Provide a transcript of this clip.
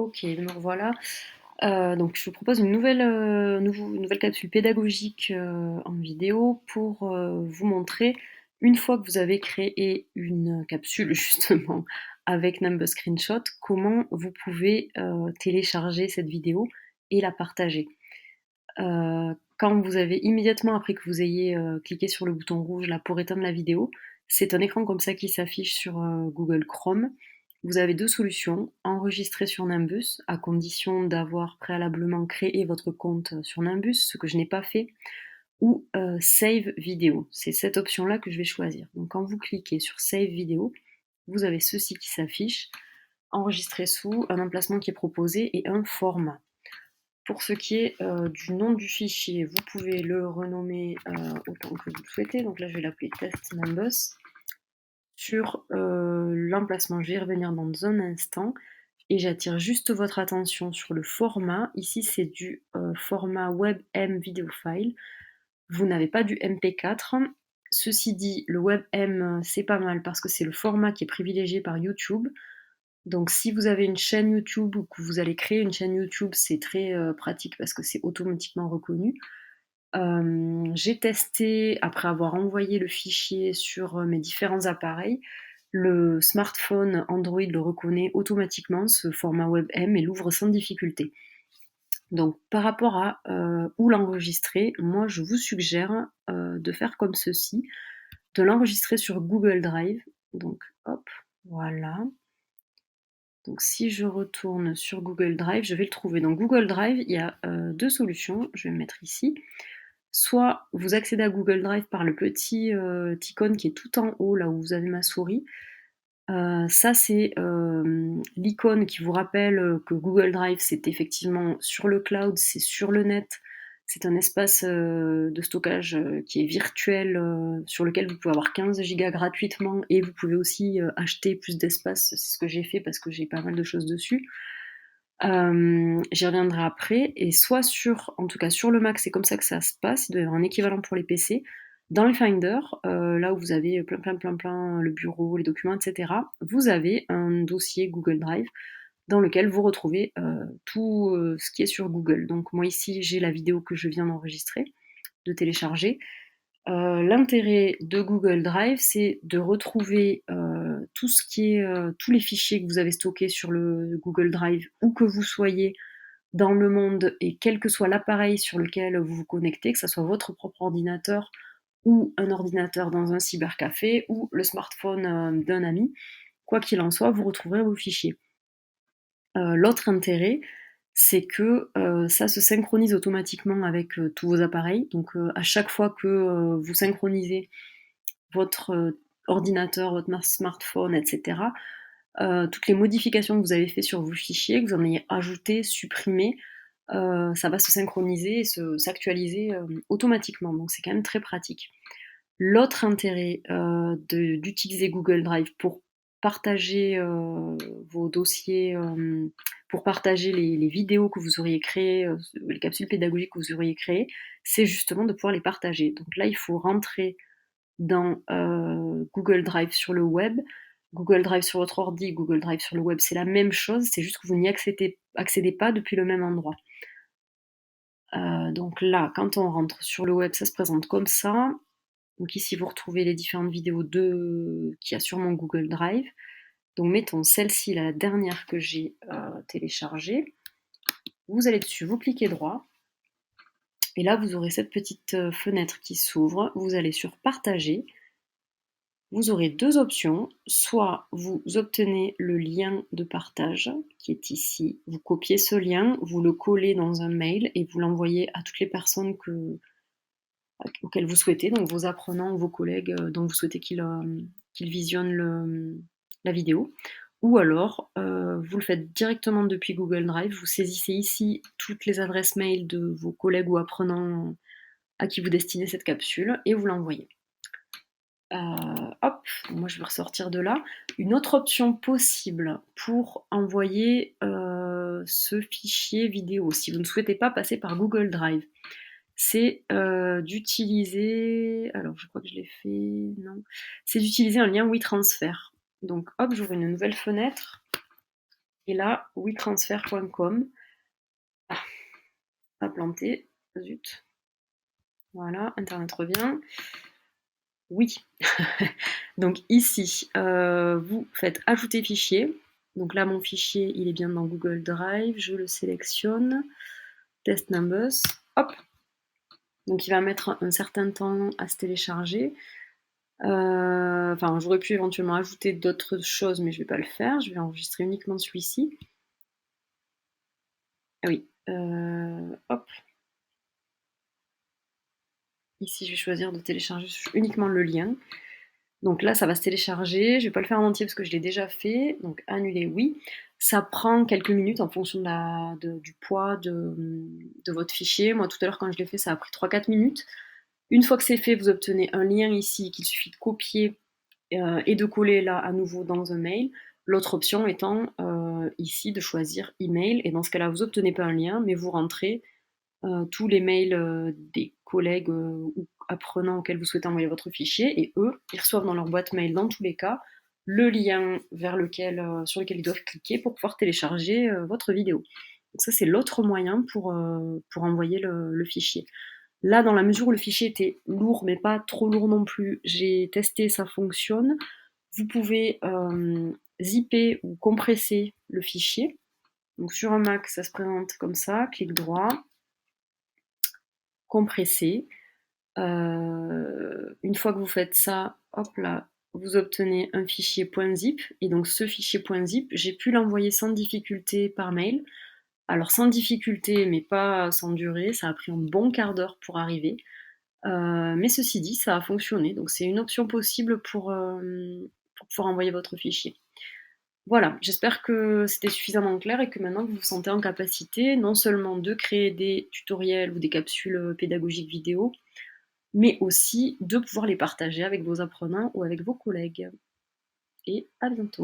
Ok, me revoilà. Donc je vous propose une nouvelle capsule pédagogique en vidéo pour vous montrer, une fois que vous avez créé une capsule justement avec Number Screenshot, comment vous pouvez télécharger cette vidéo et la partager. Quand vous avez immédiatement après que vous ayez cliqué sur le bouton rouge là pour éteindre la vidéo, c'est un écran comme ça qui s'affiche sur Google Chrome. Vous avez deux solutions: enregistrer sur Nimbus, à condition d'avoir préalablement créé votre compte sur Nimbus, ce que je n'ai pas fait, ou Save Vidéo. C'est cette option-là que je vais choisir. Donc quand vous cliquez sur Save Vidéo, vous avez ceci qui s'affiche: enregistrer sous, un emplacement qui est proposé et un format. Pour ce qui est du nom du fichier, vous pouvez le renommer autant que vous le souhaitez. Donc là, je vais l'appeler test numbers. Sur l'emplacement, je vais y revenir dans un instant. Et j'attire juste votre attention sur le format. Ici, c'est du format WebM Video File. Vous n'avez pas du MP4. Ceci dit, le WebM, c'est pas mal parce que c'est le format qui est privilégié par YouTube. Donc si vous avez une chaîne YouTube ou que vous allez créer une chaîne YouTube, c'est très pratique parce que c'est automatiquement reconnu. J'ai testé, après avoir envoyé le fichier sur mes différents appareils, le smartphone Android le reconnaît automatiquement, ce format WebM, et l'ouvre sans difficulté. Donc par rapport à où l'enregistrer, moi je vous suggère de faire comme ceci, de l'enregistrer sur Google Drive. Donc hop, voilà. Donc si je retourne sur Google Drive, je vais le trouver. Dans Google Drive, il y a deux solutions, je vais me mettre ici. Soit vous accédez à Google Drive par le petit icône qui est tout en haut, là où vous avez ma souris. Ça, c'est l'icône qui vous rappelle que Google Drive, c'est effectivement sur le cloud, c'est sur le net. C'est un espace de stockage qui est virtuel, sur lequel vous pouvez avoir 15 gigas gratuitement, et vous pouvez aussi acheter plus d'espace. C'est ce que j'ai fait parce que j'ai pas mal de choses dessus. J'y reviendrai après. Et soit en tout cas sur le Mac, c'est comme ça que ça se passe. Il doit y avoir un équivalent pour les PC. Dans le Finder, là où vous avez plein, le bureau, les documents, etc., vous avez un dossier Google Drive dans lequel vous retrouvez tout ce qui est sur Google. Donc moi ici, j'ai la vidéo que je viens d'enregistrer, de télécharger. L'intérêt de Google Drive, c'est de retrouver tout ce qui est, tous les fichiers que vous avez stockés sur le Google Drive, où que vous soyez dans le monde et quel que soit l'appareil sur lequel vous vous connectez, que ce soit votre propre ordinateur ou un ordinateur dans un cybercafé ou le smartphone d'un ami. Quoi qu'il en soit, vous retrouverez vos fichiers. L'autre intérêt, c'est que ça se synchronise automatiquement avec tous vos appareils. Donc à chaque fois que vous synchronisez votre ordinateur, votre smartphone, etc., toutes les modifications que vous avez fait sur vos fichiers, que vous en ayez ajouté, supprimé, ça va se synchroniser et s'actualiser automatiquement. Donc c'est quand même très pratique. L'autre intérêt d'utiliser Google Drive pour partager vos dossiers, pour partager les vidéos que vous auriez créées, les capsules pédagogiques que vous auriez créées, c'est justement de pouvoir les partager. Donc là, il faut rentrer dans Google Drive sur le web. Google Drive sur votre ordi, Google Drive sur le web, c'est la même chose, c'est juste que vous n'y accédez pas depuis le même endroit. Donc là, quand on rentre sur le web, ça se présente comme ça. Donc ici, vous retrouvez les différentes vidéos qu'il y a sur mon Google Drive. Donc mettons celle-ci, la dernière que j'ai téléchargée. Vous allez dessus, vous cliquez droit. Et là, vous aurez cette petite fenêtre qui s'ouvre. Vous allez sur Partager. Vous aurez deux options. Soit vous obtenez le lien de partage qui est ici. Vous copiez ce lien, vous le collez dans un mail et vous l'envoyez à toutes les personnes auxquels vous souhaitez, donc vos apprenants ou vos collègues dont vous souhaitez qu'ils visionnent la vidéo. Ou alors, vous le faites directement depuis Google Drive, vous saisissez ici toutes les adresses mail de vos collègues ou apprenants à qui vous destinez cette capsule et vous l'envoyez. Hop, moi je vais ressortir de là. Une autre option possible pour envoyer ce fichier vidéo, si vous ne souhaitez pas passer par Google Drive, c'est d'utiliser, alors je crois que je l'ai fait, non, c'est d'utiliser un lien WeTransfer. Donc hop, j'ouvre une nouvelle fenêtre. Et là, WeTransfer.com. Ah, a planté, zut. Voilà, internet revient. Oui. Donc ici, vous faites ajouter fichier. Donc là, mon fichier, il est bien dans Google Drive. Je le sélectionne. Test numbers. Hop. Donc il va mettre un certain temps à se télécharger. Enfin, j'aurais pu éventuellement ajouter d'autres choses, mais je ne vais pas le faire. Je vais enregistrer uniquement celui-ci. Ah oui. Hop. Ici, je vais choisir de télécharger uniquement le lien. Donc là, ça va se télécharger. Je ne vais pas le faire en entier parce que je l'ai déjà fait. Donc annuler, oui. Ça prend quelques minutes en fonction du poids de votre fichier. Moi, tout à l'heure, quand je l'ai fait, ça a pris 3-4 minutes. Une fois que c'est fait, vous obtenez un lien ici qu'il suffit de copier et de coller là à nouveau dans un mail. L'autre option étant ici de choisir email. Et dans ce cas-là, vous n'obtenez pas un lien, mais vous rentrez tous les mails des collègues ou apprenants auxquels vous souhaitez envoyer votre fichier, et eux, ils reçoivent dans leur boîte mail, dans tous les cas, le lien sur lequel ils doivent cliquer pour pouvoir télécharger votre vidéo. Donc ça, c'est l'autre moyen pour envoyer le fichier. Là, dans la mesure où le fichier était lourd, mais pas trop lourd non plus, j'ai testé, ça fonctionne. Vous pouvez zipper ou compresser le fichier. Donc sur un Mac, ça se présente comme ça, clic droit, compresser. Une fois que vous faites ça, hop là, vous obtenez un fichier .zip. Et donc ce fichier .zip, j'ai pu l'envoyer sans difficulté par mail. Alors sans difficulté, mais pas sans durée, ça a pris un bon quart d'heure pour arriver. Mais ceci dit, ça a fonctionné. Donc c'est une option possible pour pouvoir envoyer votre fichier. Voilà, j'espère que c'était suffisamment clair et que maintenant vous vous sentez en capacité non seulement de créer des tutoriels ou des capsules pédagogiques vidéo, mais aussi de pouvoir les partager avec vos apprenants ou avec vos collègues. Et à bientôt.